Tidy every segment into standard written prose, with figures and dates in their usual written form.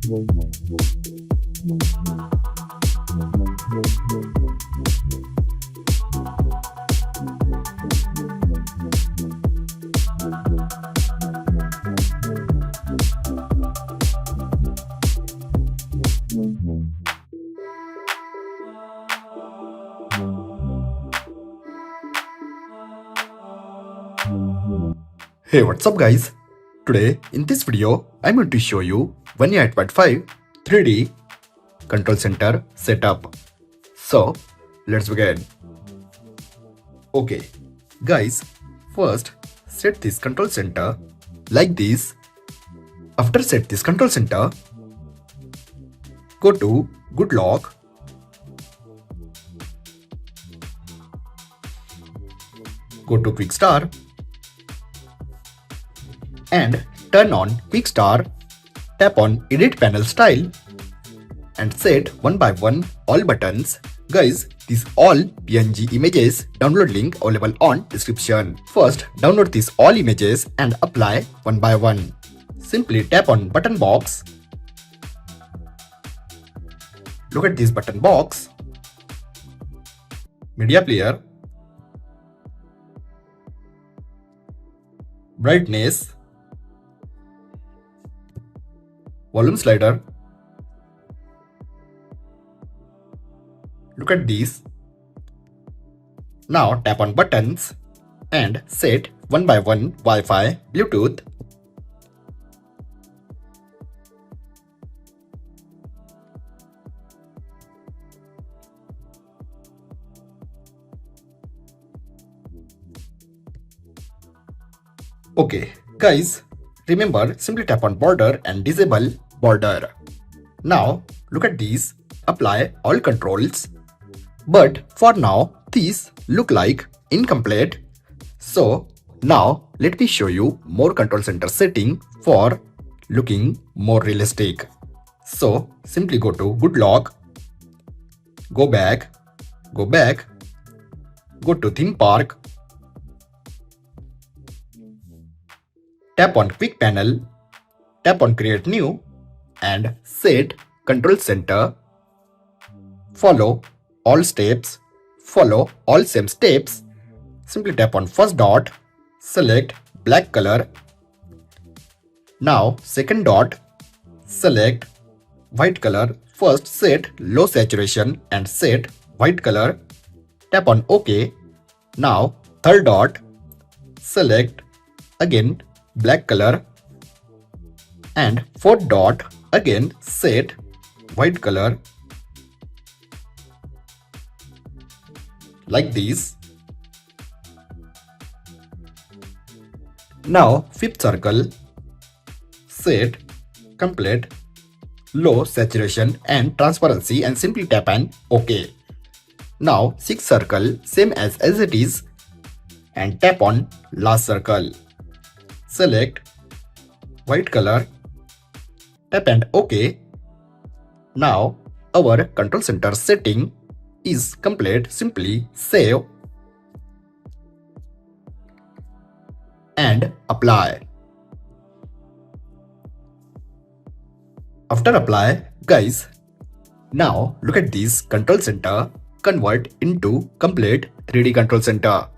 Hey, what's up guys? Today in this video I'm going to show you One UI 8.5 3D control center setup. So let's begin. Okay guys, first set this control center like this. After set this control center, go to Good Lock. Go to Quick Start and turn on Quick Start. Tap on Edit Panel Style and set one by one all buttons. Guys, these all PNG images download link available on description. First, download these all images and apply one by one. Simply tap on button box. Look at this button box. Media player. Brightness. Volume slider. Look at these. Now tap on buttons and set one by one Wi-Fi, Bluetooth. Okay guys, remember simply tap on border and disable border. Now look at these, apply all controls. But for now these look like incomplete. So now let me show you more control center setting for looking more realistic. So simply go to Good Lock, go back, go to Theme Park. Tap on Quick Panel, tap on Create New and set Control Center. Follow all steps, follow all same steps. Simply tap on first dot, select black color. Now second dot, select white color. First set low saturation and set white color. Tap on OK. Now third dot, select again black color and fourth dot, again set white color like this. Now fifth circle, set complete low saturation and transparency and simply tap on OK. Now sixth circle, same as it is and tap on last circle. Select white color, tap and OK. Now our control center setting is complete. Simply save and apply. After apply, guys, now look at this control center convert into complete 3D control center.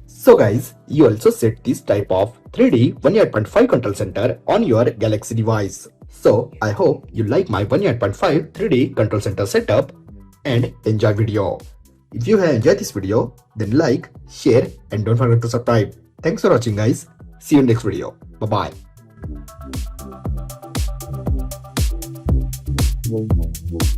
So guys, you also set this type of 3D One UI 8.5 control center on your Galaxy device. So I hope you like my One UI 8.5 3D control center setup and enjoy video. If you have enjoyed this video, then like, share and don't forget to subscribe. Thanks for watching guys. See you in next video. Bye bye.